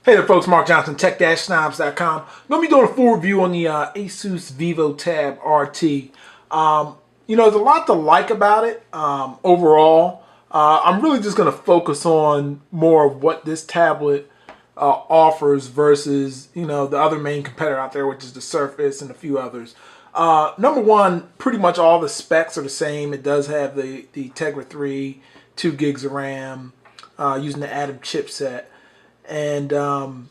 Hey there folks, Mark Johnson, tech-snobs.com. I'm going to be doing a full review on the Asus VivoTab RT. There's a lot to like about it overall. I'm really just going to focus on more of what this tablet offers versus, the other main competitor out there, which is the Surface and a few others. Number one, pretty much all the specs are the same. It does have the Tegra 3, 2 gigs of RAM, using the Atom chipset. And the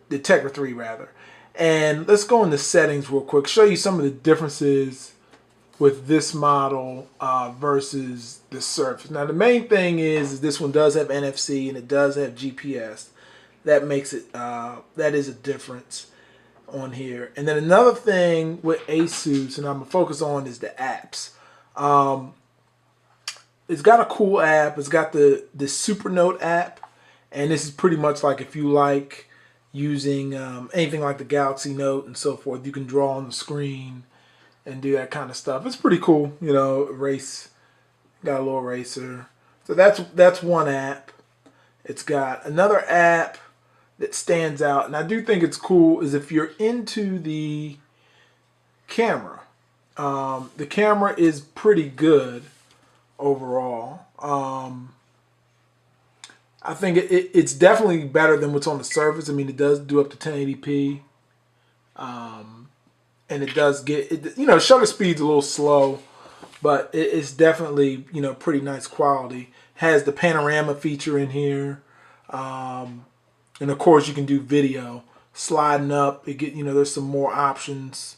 Tegra 3 rather. And let's go into settings real quick, show you some of the differences with this model versus the Surface. Now the main thing is this one does have NFC and it does have GPS. That makes it, that is a difference on here. And then another thing with Asus, and I'm going to focus on, is the apps. It's got a cool app. It's got the Supernote app. And this is pretty much like if you like using anything like the Galaxy Note and so forth, you can draw on the screen and do that kind of stuff. It's pretty cool, erase, got a little eraser. So that's one app. It's got another app that stands out, and I do think it's cool, is if you're into the camera. The camera is pretty good overall. I think it's definitely better than what's on the Surface. I mean, it does do up to 1080p. And it does get, shutter speed's a little slow, but it's definitely, pretty nice quality. Has the panorama feature in here. And of course you can do video. Sliding up, there's some more options.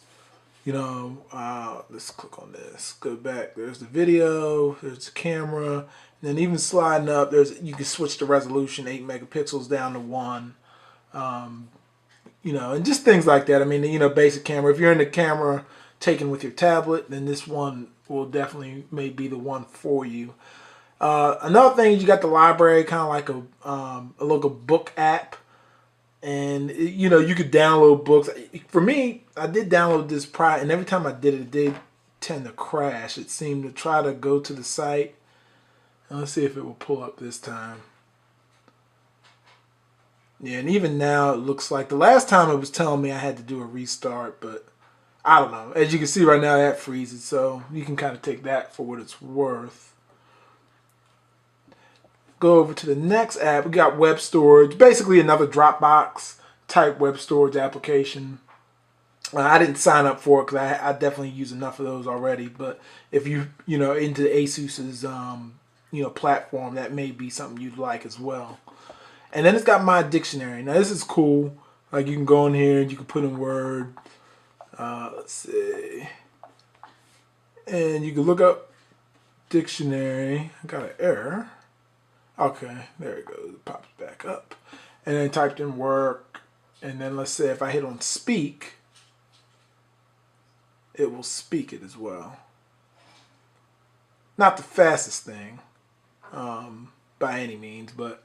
Let's click on this. Go back. There's the video. There's the camera. And then even sliding up, you can switch the resolution, 8 megapixels down to 1. And just things like that. I mean, basic camera. If you're in the camera taken with your tablet, then this one will definitely may be the one for you. Another thing is you got the library, kind of like a local book app. And, you could download books. For me, I did download this prior, and every time I did it, it did tend to crash. It seemed to try to go to the site. Let's see if it will pull up this time. Yeah, and even now it looks like the last time it was telling me I had to do a restart, but I don't know. As you can see right now, that freezes, so you can kind of take that for what it's worth. Go over to the next app. We got web storage, basically another Dropbox type web storage application. I didn't sign up for it because I definitely use enough of those already. But if you into Asus's platform, that may be something you'd like as well. And then it's got my dictionary. Now this is cool. Like you can go in here and you can put in Word. Let's see, and you can look up dictionary. I got an error. Okay, there it goes. It pops back up. And then typed in work. And then let's say if I hit on speak, it will speak it as well. Not the fastest thing by any means, but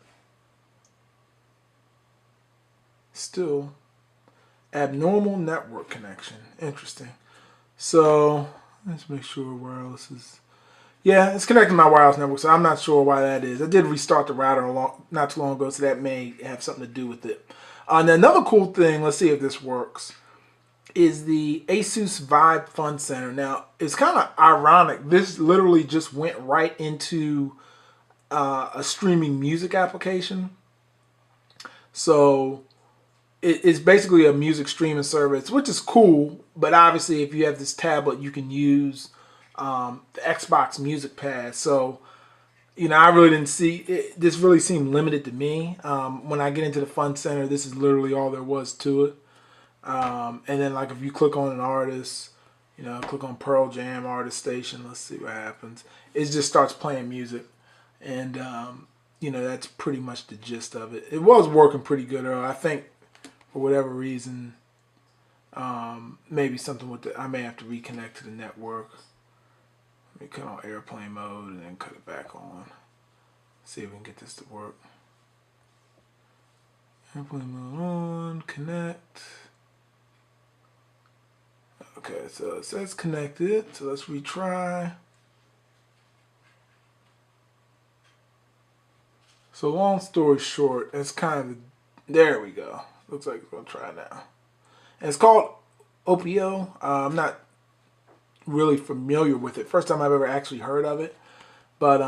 still abnormal network connection. Interesting. So let's make sure wireless is... Yeah, it's connected to my wireless network, so I'm not sure why that is. I did restart the router not too long ago, so that may have something to do with it. And another cool thing, let's see if this works, is the Asus Vibe Fun Center. Now, it's kind of ironic. This literally just went right into a streaming music application. So it's basically a music streaming service, which is cool. But obviously, if you have this tablet, you can use the Xbox Music Pass. So, I really didn't see it. This really seemed limited to me. When I get into the Fun Center, this is literally all there was to it. And then, like, if you click on an artist, click on Pearl Jam Artist Station, let's see what happens. It just starts playing music. And, that's pretty much the gist of it. It was working pretty good earlier. I think, for whatever reason, maybe something with I may have to reconnect to the network. Let me cut on airplane mode and then cut it back on. See if we can get this to work. Airplane mode on, connect. Okay, so it says connected. So let's retry. So long story short, that's kind of There we go. Looks like it's going to try now. And it's called Opio. I'm not really familiar with it. First time I've ever actually heard of it. But,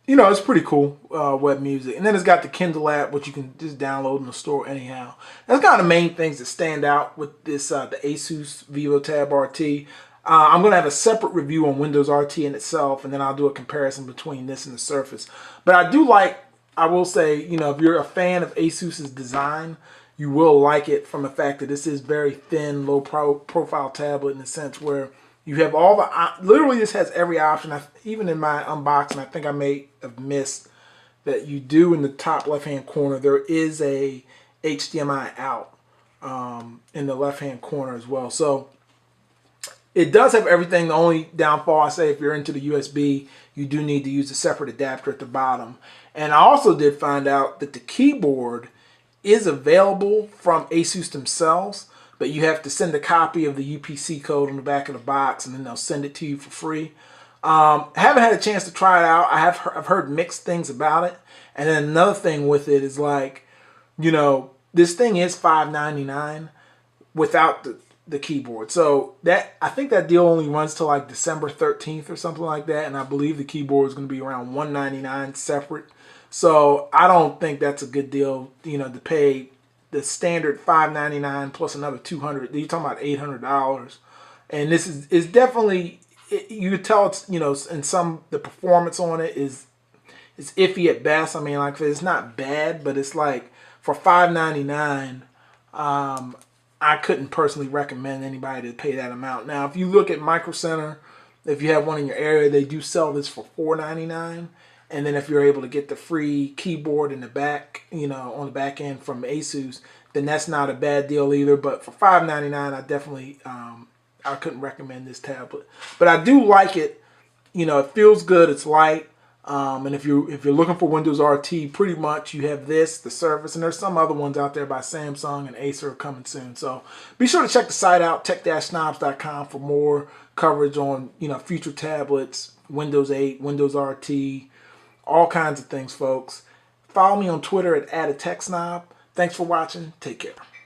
you know, it's pretty cool, web music. And then it's got the Kindle app, which you can just download in the store anyhow. That's kind of the main things that stand out with this, the Asus VivoTab RT. I'm going to have a separate review on Windows RT in itself, and then I'll do a comparison between this and the Surface. But I will say, you know, if you're a fan of Asus's design, you will like it from the fact that this is very thin, low profile tablet in the sense where you have all the, literally this has every option. Even in my unboxing, I think I may have missed that you do in the top left-hand corner, there is a HDMI out in the left-hand corner as well. So it does have everything. The only downfall, I say, if you're into the USB, you do need to use a separate adapter at the bottom. And I also did find out that the keyboard is available from Asus themselves, but you have to send a copy of the UPC code on the back of the box, and then they'll send it to you for free. Haven't had a chance to try it out. I've heard mixed things about it. And then another thing with it is, like, you know, this thing is $5.99 without the keyboard. So that, I think that deal only runs till like December 13th or something like that, and I believe the keyboard is going to be around $199 separate. So I don't think that's a good deal, you know, to pay the standard $5.99 plus another $200. You're talking about $800, and this is definitely, you could tell it's, you know, in some, the performance on it is iffy at best. I mean, like, it's not bad, but it's like for $5.99, I couldn't personally recommend anybody to pay that amount. Now, if you look at Micro Center, if you have one in your area, they do sell this for $4.99. And then if you're able to get the free keyboard in the back, you know, on the back end from Asus, then that's not a bad deal either. But for $5.99, I definitely, I couldn't recommend this tablet. But I do like it. You know, it feels good. It's light. And if you're looking for Windows RT, pretty much you have this, the Surface, and there's some other ones out there by Samsung and Acer coming soon. So be sure to check the site out, tech-snobs.com, for more coverage on, you know, future tablets, Windows 8, Windows RT, all kinds of things, folks. Follow me on Twitter at @ATechSnob. Thanks for watching. Take care.